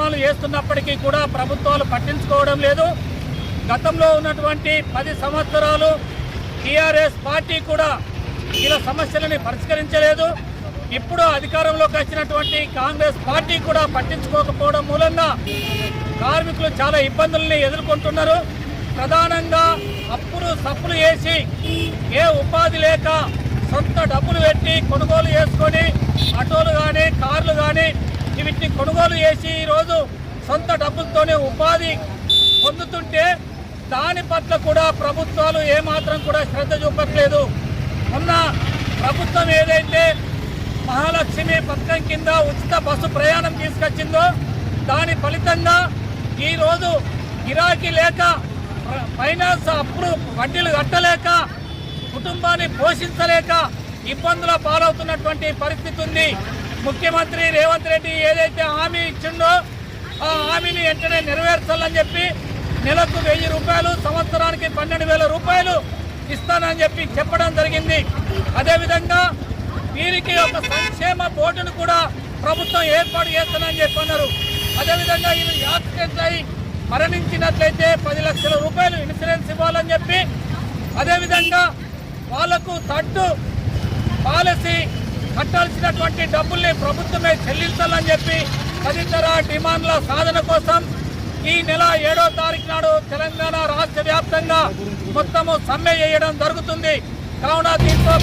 కార్యక్రమాలు చేస్తున్నప్పటికీ కూడా ప్రభుత్వాలు పట్టించుకోవడం లేదు. గతంలో ఉన్నటువంటి 10 సంవత్సరాలు టీఆర్ఎస్ పార్టీ కూడా ఇలా సమస్యలని పరిష్కరించలేదు. ఇప్పుడు అధికారంలోకి వచ్చినటువంటి కాంగ్రెస్ పార్టీ కూడా పట్టించుకోకపోవడం మూలంగా కార్మికులు చాలా ఇబ్బందుల్ని ఎదుర్కొంటున్నారు. ప్రధానంగా సప్పులు వేసి ఏ ఉపాధి లేక సొంత డబ్బులు పెట్టి కొనుగోలు చేసుకొని ఆటోలు కానీ కార్లు కానీ వీటిని కొనుగోలు చేసి ఈరోజు సొంత డబ్బులతోనే ఉపాధి పొందుతుంటే దాని పట్ల కూడా ప్రభుత్వాలు ఏమాత్రం కూడా శ్రద్ధ చూపట్లేదు. మొన్న ప్రభుత్వం ఏదైతే మహాలక్ష్మి పథకం కింద ఉచిత బస్సు ప్రయాణం తీసుకొచ్చిందో దాని ఫలితంగా ఈరోజు గిరాకీ లేక ఫైనాన్స్ అప్పుడు వడ్డీలు కట్టలేక కుటుంబాన్ని పోషించలేక ఇబ్బందుల పాలవుతున్నటువంటి పరిస్థితి ఉంది. ముఖ్యమంత్రి రేవంత్ రెడ్డి ఏదైతే హామీ ఇచ్చిండో ఆ హామీని వెంటనే నెరవేర్చాలని చెప్పి నెలకు 1000 రూపాయలు, సంవత్సరానికి 12,000 రూపాయలు ఇస్తానని చెప్పి చెప్పడం జరిగింది. అదేవిధంగా వీరికి ఒక సంక్షేమ బోర్డును కూడా ప్రభుత్వం ఏర్పాటు చేస్తానని చెప్పి అన్నారు. అదేవిధంగా వీళ్ళు యాక్సిడెంట్ అయి మరణించినట్లయితే 10 లక్షల రూపాయలు ఇన్సూరెన్స్ ఇవ్వాలని చెప్పి, అదేవిధంగా వాళ్లకు థర్డ్ పాలసీ కట్టాల్సినటువంటి డబ్బుల్ని ప్రభుత్వమే చెల్లించాలని చెప్పి తదితర డిమాండ్ల సాధన కోసం ఈ నెల 7వ తారీఖు నాడు తెలంగాణ రాష్ట్ర వ్యాప్తంగా మొత్తము సమ్మె చేయడం జరుగుతుంది. కావున దీంతో